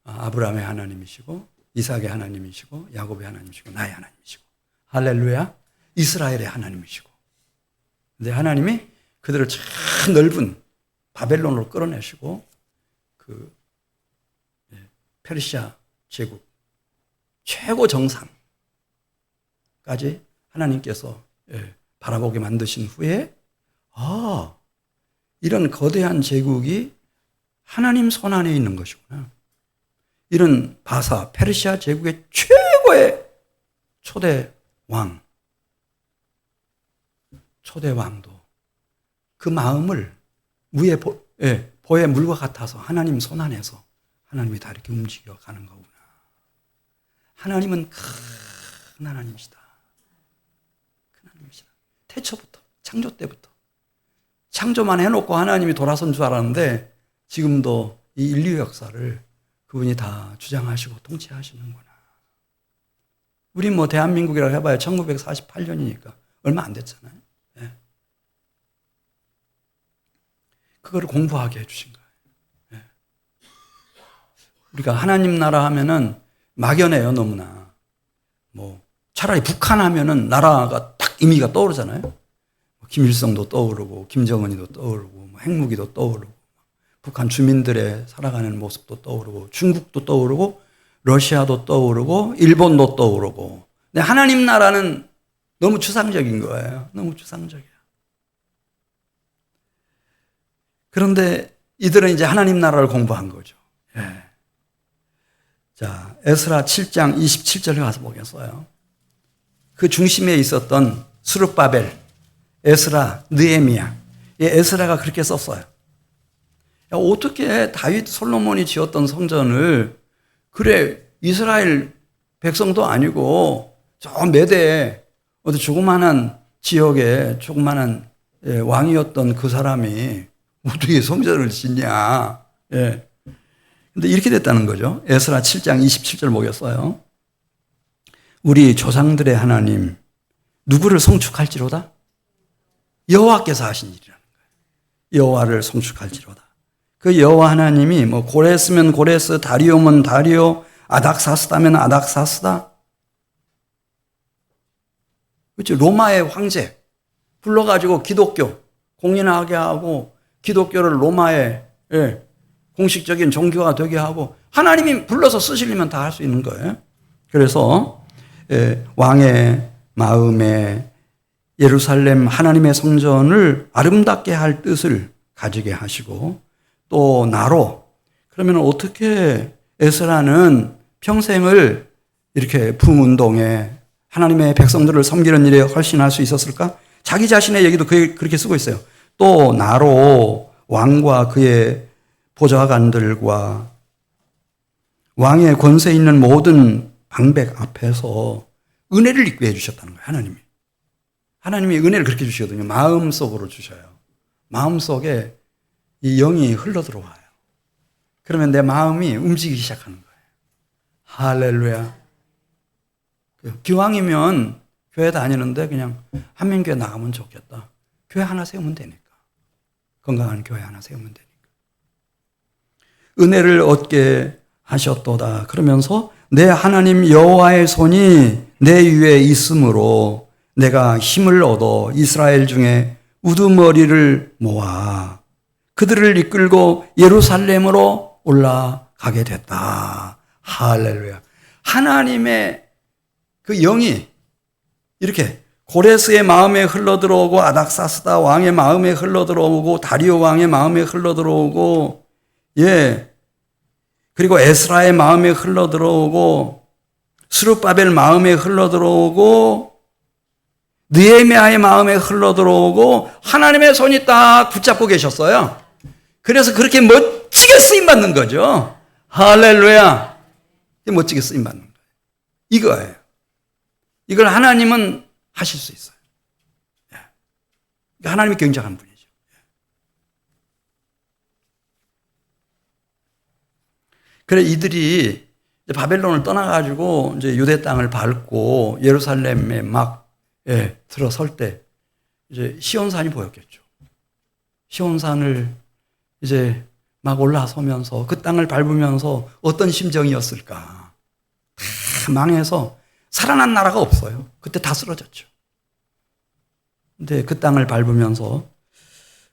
S1: 아브라함의 하나님이시고 이삭의 하나님이시고 야곱의 하나님이시고 나의 하나님이시고 할렐루야 이스라엘의 하나님이시고 근데 하나님이 그들을 참 넓은 바벨론으로 끌어내시고 그 페르시아 제국 최고 정상까지 하나님께서 바라보게 만드신 후에 이런 거대한 제국이 하나님 손안에 있는 것이구나. 이런 바사, 페르시아 제국의 최고의 초대 왕도 그 마음을 보의 물과 같아서 하나님 손안에서 하나님이 다 이렇게 움직여 가는 거구나. 하나님은 큰 하나님이시다. 큰 하나님이시다. 태초부터, 창조 때부터. 창조만 해놓고 하나님이 돌아선 줄 알았는데 지금도 이 인류 역사를 그분이 다 주장하시고 통치하시는구나. 우리 대한민국이라고 해봐야 1948년이니까 얼마 안 됐잖아요. 예. 그거를 공부하게 해주신 거예요. 예. 우리가 하나님 나라 하면은 막연해요, 너무나. 차라리 북한 하면은 나라가 딱 이미지가 떠오르잖아요. 김일성도 떠오르고, 김정은이도 떠오르고, 핵무기도 떠오르고, 북한 주민들의 살아가는 모습도 떠오르고, 중국도 떠오르고, 러시아도 떠오르고, 일본도 떠오르고. 근데 하나님 나라는 너무 추상적인 거예요. 너무 추상적이야. 그런데 이들은 이제 하나님 나라를 공부한 거죠. 예. 자, 에스라 7장 27절에 가서 보겠어요. 그 중심에 있었던 스룹바벨, 에스라, 느헤미야. 에스라가 그렇게 썼어요. 어떻게 다윗 솔로몬이 지었던 성전을 그래 이스라엘 백성도 아니고 저 메대 어디 조그마한 지역에 조그마한 왕이었던 그 사람이 어떻게 성전을 짓냐. 예. 근데 이렇게 됐다는 거죠. 에스라 7장 27절 보겠어요. 우리 조상들의 하나님 누구를 성축할지로다? 여호와께서 하신 일이라는 거예요. 여호와를 성축할지로다. 그 여호와 하나님이 고레스면 고레스, 다리오면 다리오, 아닥사스다면 아닥사스다. 그렇죠. 로마의 황제 불러가지고 기독교 공인하게 하고 기독교를 로마의 공식적인 종교가 되게 하고 하나님이 불러서 쓰시려면 다 할 수 있는 거예요. 그래서 왕의 마음에 예루살렘 하나님의 성전을 아름답게 할 뜻을 가지게 하시고 또 나로 그러면 어떻게 에스라는 평생을 이렇게 부흥운동에 하나님의 백성들을 섬기는 일에 헌신할 수 있었을까? 자기 자신의 얘기도 그렇게 쓰고 있어요. 또 나로 왕과 그의 보좌관들과 왕의 권세 있는 모든 방백 앞에서 은혜를 입게 해주셨다는 거예요. 하나님이 은혜를 그렇게 주시거든요. 마음속으로 주셔요. 마음속에 이 영이 흘러들어와요. 그러면 내 마음이 움직이기 시작하는 거예요. 할렐루야. 기왕이면 교회 다니는데 그냥 한민교회 나가면 좋겠다. 교회 하나 세우면 되니까. 건강한 교회 하나 세우면 되니까. 은혜를 얻게 하셨도다. 그러면서 내 하나님 여호와의 손이 내 위에 있으므로 내가 힘을 얻어 이스라엘 중에 우두머리를 모아 그들을 이끌고 예루살렘으로 올라가게 됐다. 할렐루야. 하나님의 그 영이 이렇게 고레스의 마음에 흘러들어오고 아닥사스다 왕의 마음에 흘러들어오고 다리오 왕의 마음에 흘러들어오고 그리고 에스라의 마음에 흘러들어오고 스룹바벨 마음에 흘러들어오고 느헤미야의 마음에 흘러들어오고 하나님의 손이 딱 붙잡고 계셨어요. 그래서 그렇게 멋지게 쓰임받는 거죠. 할렐루야. 멋지게 쓰임받는 거예요. 이거예요. 이걸 하나님은 하실 수 있어요. 하나님이 굉장한 분이죠. 그래 이들이 바벨론을 떠나가지고 이제 유대 땅을 밟고 예루살렘에 막 들어설 때 이제 시온산이 보였겠죠. 시온산을 이제 막 올라서면서 그 땅을 밟으면서 어떤 심정이었을까. 다 망해서 살아난 나라가 없어요. 그때 다 쓰러졌죠. 근데 그 땅을 밟으면서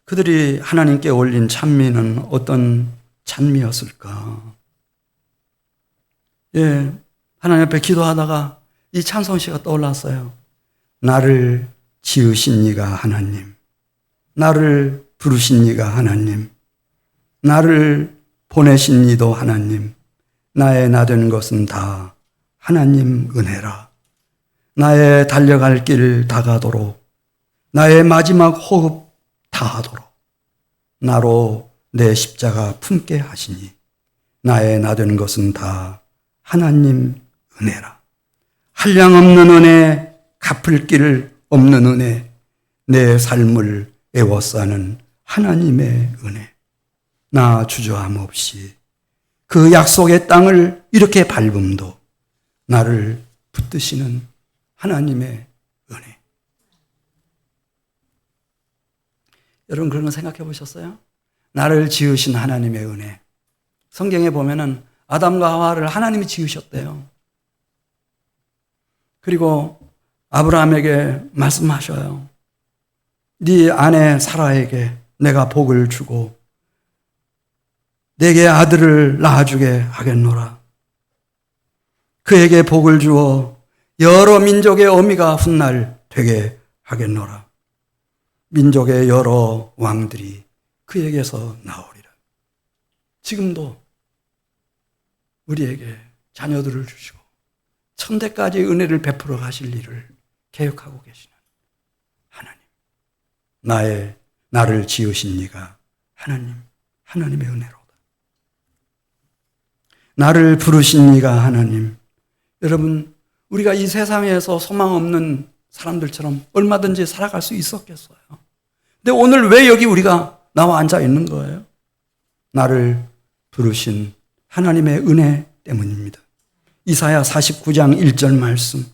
S1: 그들이 하나님께 올린 찬미는 어떤 찬미였을까. 하나님 앞에 기도하다가 이 찬송시가 떠올랐어요. 나를 지으신 이가 하나님, 나를 부르신 이가 하나님, 나를 보내신 이도 하나님, 나의 나 된 것은 다 하나님 은혜라. 나의 달려갈 길 다가도록, 나의 마지막 호흡 다하도록 나로 내 십자가 품게 하시니 나의 나 된 것은 다 하나님 은혜라. 한량없는 은혜, 갚을 길 없는 은혜, 내 삶을 애워싸는 하나님의 은혜. 나 주저함 없이 그 약속의 땅을 이렇게 밟음도 나를 붙드시는 하나님의 은혜. 여러분 그런 거 생각해 보셨어요? 나를 지으신 하나님의 은혜. 성경에 보면은 아담과 하와를 하나님이 지으셨대요. 그리고 아브라함에게 말씀하셔요. 네 아내 사라에게 내가 복을 주고 내게 아들을 낳아주게 하겠노라. 그에게 복을 주어 여러 민족의 어미가 훗날 되게 하겠노라. 민족의 여러 왕들이 그에게서 나오리라. 지금도 우리에게 자녀들을 주시고 천대까지 은혜를 베풀어 가실 일을 계획하고 계시는 하나님. 나를 지으신 이가 하나님, 하나님의 은혜로다. 나를 부르신 이가 하나님. 여러분, 우리가 이 세상에서 소망 없는 사람들처럼 얼마든지 살아갈 수 있었겠어요. 근데 오늘 왜 여기 우리가 나와 앉아 있는 거예요? 나를 부르신 하나님의 은혜 때문입니다. 이사야 49장 1절 말씀.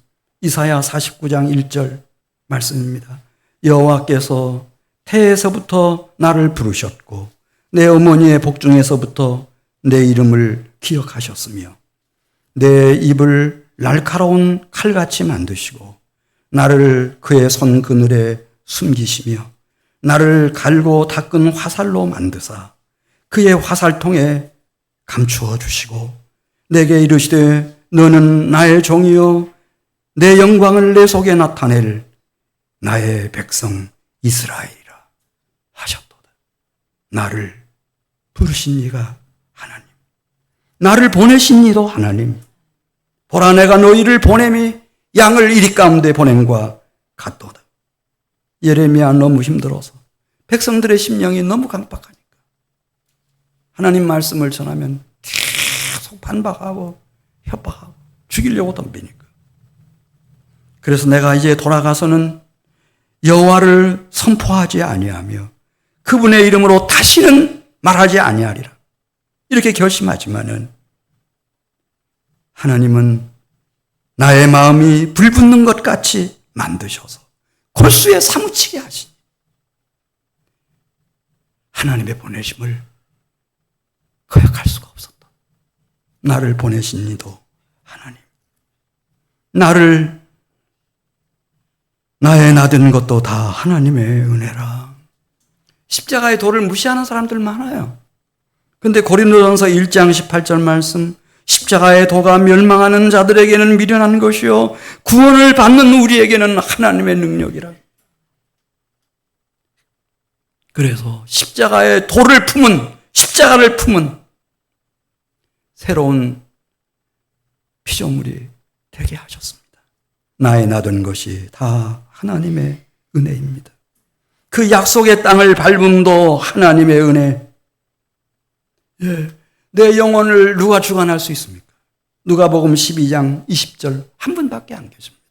S1: 이사야 49장 1절 말씀입니다. 여호와께서 태에서부터 나를 부르셨고 내 어머니의 복중에서부터 내 이름을 기억하셨으며 내 입을 날카로운 칼같이 만드시고 나를 그의 손 그늘에 숨기시며 나를 갈고 닦은 화살로 만드사 그의 화살통에 감추어 주시고 내게 이르시되 너는 나의 종이요 내 영광을 내 속에 나타낼 나의 백성 이스라엘이라 하셨도다. 나를 부르신 이가 하나님, 나를 보내신 이도 하나님. 보라 내가 너희를 보냄이 양을 이리 가운데 보냄과 같도다. 예레미야 너무 힘들어서 백성들의 심령이 너무 강박하니까 하나님 말씀을 전하면 계속 반박하고 협박하고 죽이려고 덤비니까. 그래서 내가 이제 돌아가서는 여호와를 선포하지 아니하며 그분의 이름으로 다시는 말하지 아니하리라. 이렇게 결심하지만은 하나님은 나의 마음이 불붙는 것 같이 만드셔서 골수에 사무치게 하시니 하나님의 보내심을 거역할 수가 없었다. 나를 보내신 이도 하나님. 나의 나 된 것도 다 하나님의 은혜라. 십자가의 도를 무시하는 사람들 많아요. 근데 고린도전서 1장 18절 말씀, 십자가의 도가 멸망하는 자들에게는 미련한 것이요 구원을 받는 우리에게는 하나님의 능력이라. 그래서 십자가의 도를 품은, 십자가를 품은 새로운 피조물이 되게 하셨습니다. 나의 나 된 것이 다 하나님의 은혜입니다. 그 약속의 땅을 밟음도 하나님의 은혜. 내 영혼을 누가 주관할 수 있습니까? 누가복음 12장 20절 한 분밖에 안 계십니다.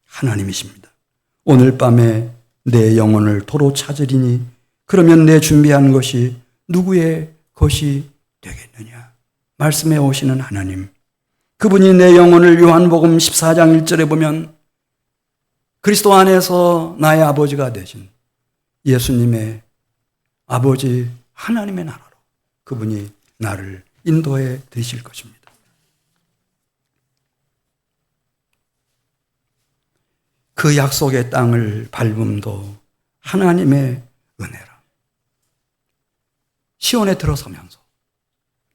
S1: 하나님이십니다. 오늘 밤에 내 영혼을 도로 찾으리니 그러면 내 준비한 것이 누구의 것이 되겠느냐. 말씀해 오시는 하나님. 그분이 내 영혼을 요한복음 14장 1절에 보면 그리스도 안에서 나의 아버지가 되신 예수님의 아버지 하나님의 나라로 그분이 나를 인도해 드실 것입니다. 그 약속의 땅을 밟음도 하나님의 은혜라. 시온에 들어서면서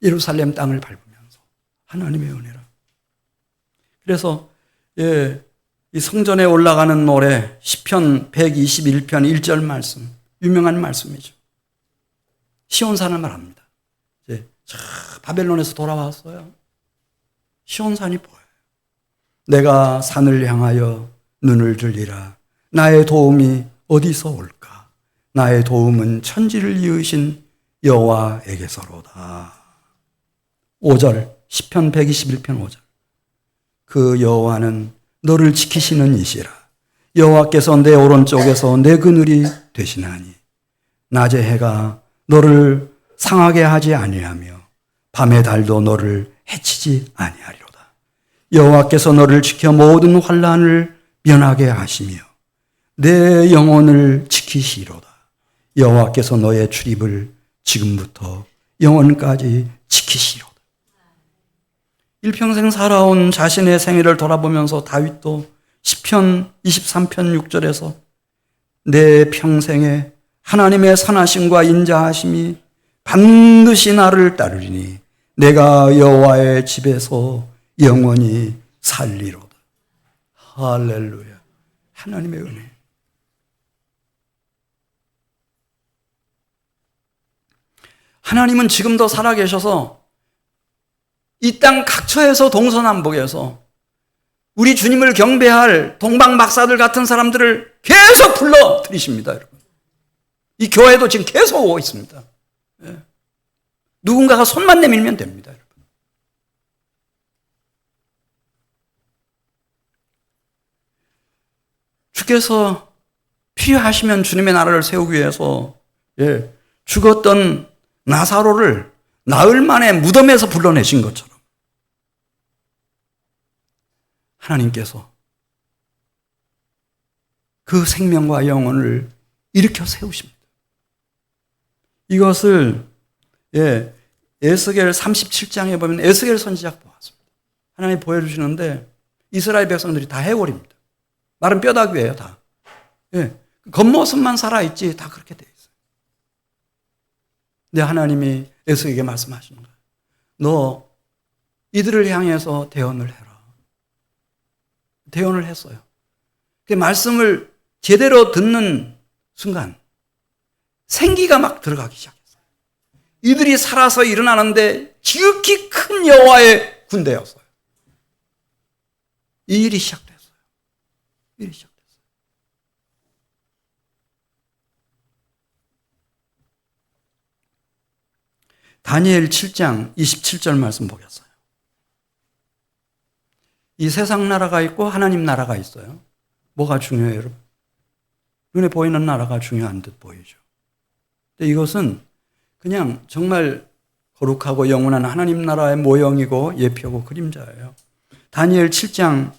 S1: 예루살렘 땅을 밟으면서 하나님의 은혜라. 그래서 이 성전에 올라가는 노래 시편 121편 1절 말씀 유명한 말씀이죠. 시온산을 말합니다. 이제 바벨론에서 돌아왔어요. 시온산이 보여요. 내가 산을 향하여 눈을 들리라. 나의 도움이 어디서 올까? 나의 도움은 천지를 이으신 여호와에게서로다. 5절 시편 121편 5절. 그 여호와는 너를 지키시는 이시라. 여호와께서 내 오른쪽에서 내 그늘이 되시나니 낮의 해가 너를 상하게 하지 아니하며 밤의 달도 너를 해치지 아니하리로다. 여호와께서 너를 지켜 모든 환난을 면하게 하시며 내 영혼을 지키시리로다. 여호와께서 너의 출입을 지금부터 영원까지 지키시리로다. 일평생 살아온 자신의 생애를 돌아보면서 다윗도 시편 23편 6절에서 내 평생에 하나님의 선하심과 인자하심이 반드시 나를 따르리니 내가 여호와의 집에서 영원히 살리로다. 할렐루야. 하나님의 은혜. 하나님은 지금도 살아계셔서 이 땅 각처에서 동서남북에서 우리 주님을 경배할 동방박사들 같은 사람들을 계속 불러들이십니다, 여러분. 이 교회도 지금 계속 오고 있습니다. 예. 누군가가 손만 내밀면 됩니다, 여러분. 주께서 필요하시면 주님의 나라를 세우기 위해서 죽었던 나사로를 나흘 만에 무덤에서 불러내신 것처럼 하나님께서 그 생명과 영혼을 일으켜 세우십니다. 이것을 에스겔 37장에 보면 에스겔 선지자가 보았습니다. 하나님이 보여주시는데 이스라엘 백성들이 다 해골입니다. 마른 뼈다귀예요, 다. 겉모습만 살아있지 다 그렇게 돼 있어요. 근데 하나님이 에스겔에게 말씀하시는 거예요. 너 이들을 향해서 대언을 해라. 대언을 했어요. 그 말씀을 제대로 듣는 순간 생기가 막 들어가기 시작했어요. 이들이 살아서 일어나는데 지극히 큰 여호와의 군대였어요. 이 일이 시작됐어요. 일이 시작됐어요. 다니엘 7장 27절 말씀 보겠어요. 이 세상 나라가 있고 하나님 나라가 있어요. 뭐가 중요해요, 여러분? 눈에 보이는 나라가 중요한 듯 보이죠. 근데 이것은 그냥 정말 거룩하고 영원한 하나님 나라의 모형이고 예표고 그림자예요. 다니엘 7장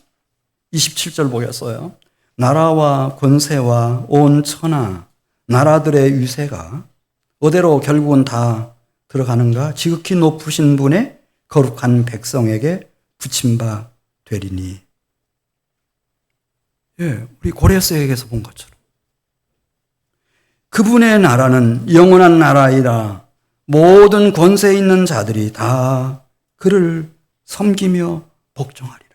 S1: 27절 보겠어요. 나라와 권세와 온 천하 나라들의 위세가 어디로 결국은 다 들어가는가? 지극히 높으신 분의 거룩한 백성에게 붙임 바 되리니. 우리 고레스에게서 본 것처럼 그분의 나라는 영원한 나라이라 모든 권세 있는 자들이 다 그를 섬기며 복종하리라.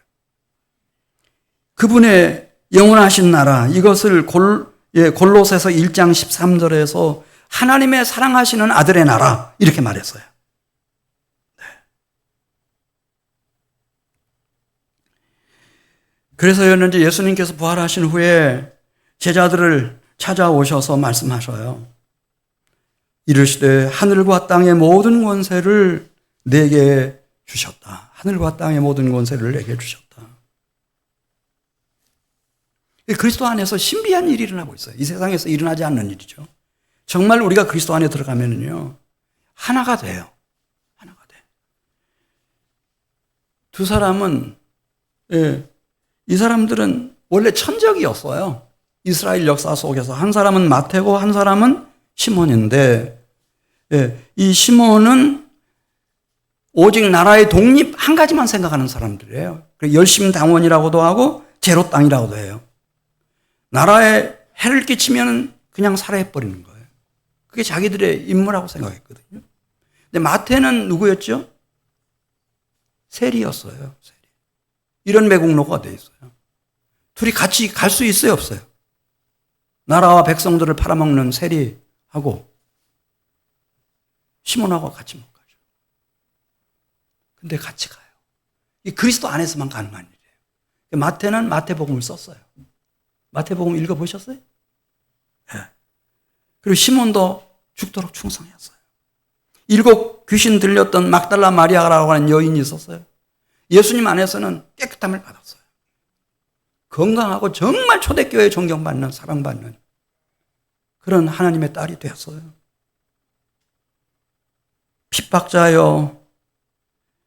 S1: 그분의 영원하신 나라, 이것을 골로새서 1장 13절에서 하나님의 사랑하시는 아들의 나라 이렇게 말했어요. 네. 그래서였는지 예수님께서 부활하신 후에 제자들을 찾아오셔서 말씀하셔요. 이르시되 하늘과 땅의 모든 권세를 내게 주셨다. 하늘과 땅의 모든 권세를 내게 주셨다. 그리스도 안에서 신비한 일이 일어나고 있어요. 이 세상에서 일어나지 않는 일이죠. 정말 우리가 그리스도 안에 들어가면요 하나가 돼요. 하나가 돼. 두 사람은 이 사람들은 원래 천적이었어요. 이스라엘 역사 속에서 한 사람은 마태고 한 사람은 시몬인데 이 시몬은 오직 나라의 독립 한 가지만 생각하는 사람들이에요. 열심당원이라고도 하고 제로 땅이라고도 해요. 나라에 해를 끼치면 그냥 살해해버리는 거예요. 그게 자기들의 임무라고 생각했거든요. 근데 마태는 누구였죠? 세리였어요. 세리. 이런 매국노가 돼 있어요. 둘이 같이 갈 수 있어요, 없어요? 나라와 백성들을 팔아먹는 세리하고 시몬하고 같이 못 가죠. 근데 같이 가요. 이 그리스도 안에서만 가능한 일이에요. 마태는 마태복음을 썼어요. 마태복음 읽어보셨어요? 네. 그리고 시몬도 죽도록 충성했어요. 7 귀신 들렸던 막달라 마리아라고 하는 여인이 있었어요. 예수님 안에서는 깨끗함을 받았어요. 건강하고 정말 초대교회에 존경받는, 사랑받는 그런 하나님의 딸이 되었어요. 핍박자요,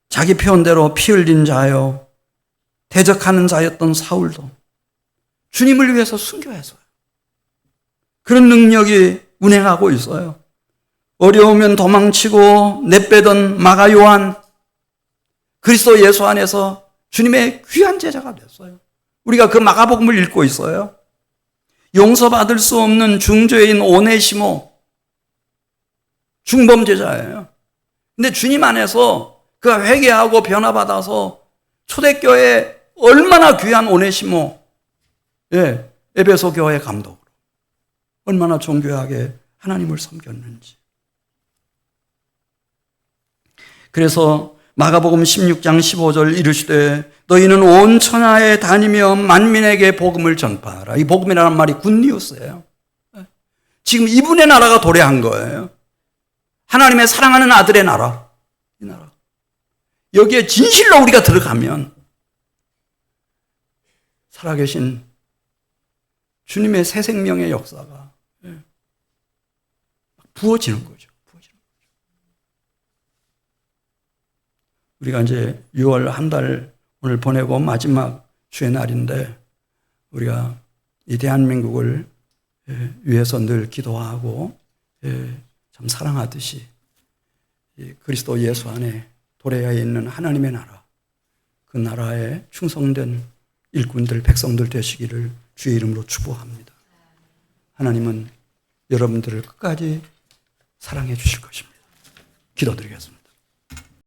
S1: 자기 표현대로 피 흘린 자요, 대적하는 자였던 사울도 주님을 위해서 순교했어요. 그런 능력이 운행하고 있어요. 어려우면 도망치고 내빼던 마가 요한, 그리스도 예수 안에서 주님의 귀한 제자가 됐어요. 우리가 그 마가복음을 읽고 있어요. 용서받을 수 없는 중죄인 오네시모, 중범죄자예요. 근데 주님 안에서 그가 회개하고 변화받아서 초대교회에 얼마나 귀한 오네시모, 에베소 교회 감독으로 얼마나 존귀하게 하나님을 섬겼는지. 그래서 마가복음 16장 15절 이르시되 너희는 온 천하에 다니며 만민에게 복음을 전파하라. 이 복음이라는 말이 굿니우스예요. 지금 이분의 나라가 도래한 거예요. 하나님의 사랑하는 아들의 나라. 이 나라. 여기에 진실로 우리가 들어가면 살아계신 주님의 새 생명의 역사가 부어지는 거죠. 우리가 이제 6월 한 달 오늘 보내고 마지막 주의 날인데 우리가 이 대한민국을 위해서 늘 기도하고 참 사랑하듯이 그리스도 예수 안에 도래해 있는 하나님의 나라, 그 나라에 충성된 일꾼들, 백성들 되시기를 주의 이름으로 축복합니다. 하나님은 여러분들을 끝까지 사랑해 주실 것입니다. 기도드리겠습니다.